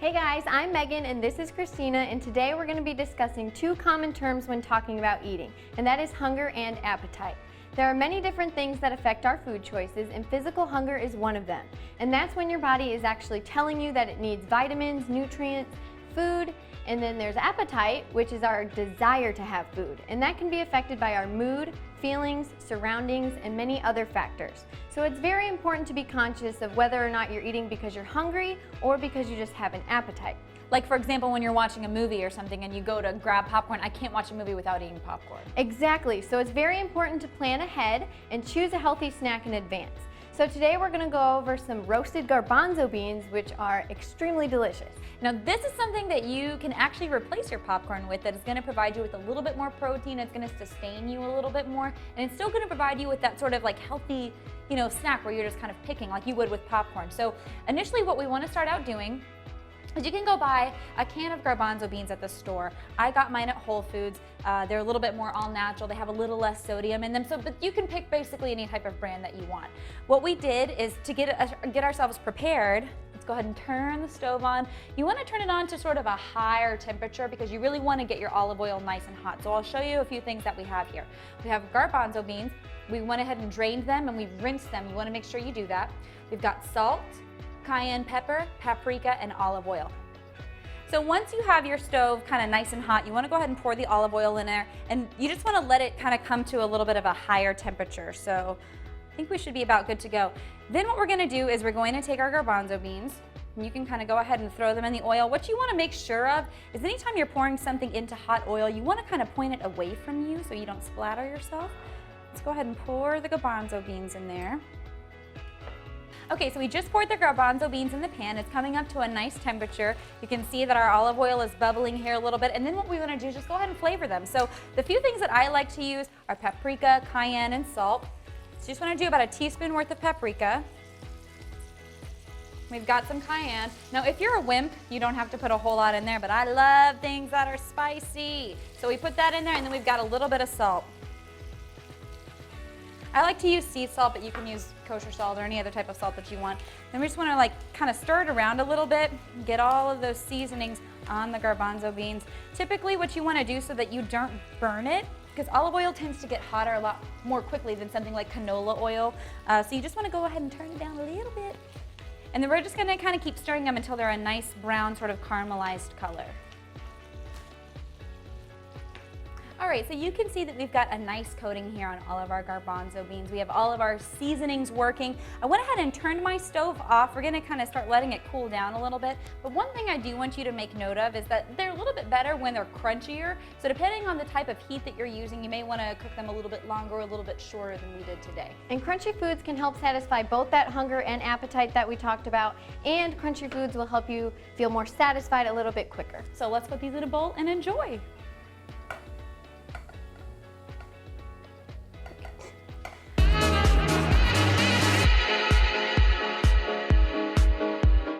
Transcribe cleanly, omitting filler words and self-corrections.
Hey guys, I'm Megan and this is Christina, and today we're going to be discussing two common terms when talking about eating, and that is hunger and appetite. There are many different things that affect our food choices, and physical hunger is one of them. And that's when your body is actually telling you that it needs vitamins, nutrients, food, and then there's appetite, which is our desire to have food. And that can be affected by our mood, feelings, surroundings, and many other factors. So it's very important to be conscious of whether or not you're eating because you're hungry or because you just have an appetite. Like, for example, when you're watching a movie or something and you go to grab popcorn, I can't watch a movie without eating popcorn. Exactly, so it's very important to plan ahead and choose a healthy snack in advance. So today we're going to go over some roasted garbanzo beans, which are extremely delicious. Now, this is something that you can actually replace your popcorn with, that is going to provide you with a little bit more protein. It's going to sustain you a little bit more, and it's still going to provide you with that sort of like healthy, snack where you're just kind of picking like you would with popcorn. So initially what we want to start out doing is you can go buy a can of garbanzo beans at the store. I got mine at Whole Foods. They're a little bit more all natural. They have a little less sodium in them, but you can pick basically any type of brand that you want. What we did is to get ourselves prepared. Let's go ahead and turn the stove on. You want to turn it on to sort of a higher temperature because you really want to get your olive oil nice and hot. So I'll show you a few things that we have here. We have garbanzo beans. We went ahead and drained them and we've rinsed them. You want to make sure you do that. We've got salt, cayenne pepper, paprika, and olive oil. So once you have your stove kind of nice and hot, you want to go ahead and pour the olive oil in there, and you just want to let it kind of come to a little bit of a higher temperature. So I think we should be about good to go. Then what we're going to do is we're going to take our garbanzo beans, and you can kind of go ahead and throw them in the oil. What you want to make sure of is anytime you're pouring something into hot oil, you want to kind of point it away from you so you don't splatter yourself. Let's go ahead and pour the garbanzo beans in there. Okay, so we just poured the garbanzo beans in the pan. It's coming up to a nice temperature. You can see that our olive oil is bubbling here a little bit, and then what we want to do is just go ahead and flavor them. So the few things that I like to use are paprika, cayenne, and salt. So you just want to do about a teaspoon worth of paprika. We've got some cayenne. Now, if you're a wimp, you don't have to put a whole lot in there, but I love things that are spicy. So we put that in there, and then we've got a little bit of salt. I like to use sea salt, but you can use kosher salt or any other type of salt that you want. Then we just want to kind of stir it around a little bit, get all of those seasonings on the garbanzo beans. Typically what you want to do so that you don't burn it, because olive oil tends to get hotter a lot more quickly than something like canola oil. So you just want to go ahead and turn it down a little bit. And then we're just going to kind of keep stirring them until they're a nice brown sort of caramelized color. All right, so you can see that we've got a nice coating here on all of our garbanzo beans. We have all of our seasonings working. I went ahead and turned my stove off. We're gonna kind of start letting it cool down a little bit. But one thing I do want you to make note of is that they're a little bit better when they're crunchier. So depending on the type of heat that you're using, you may wanna cook them a little bit longer or a little bit shorter than we did today. And crunchy foods can help satisfy both that hunger and appetite that we talked about, and crunchy foods will help you feel more satisfied a little bit quicker. So let's put these in a bowl and enjoy.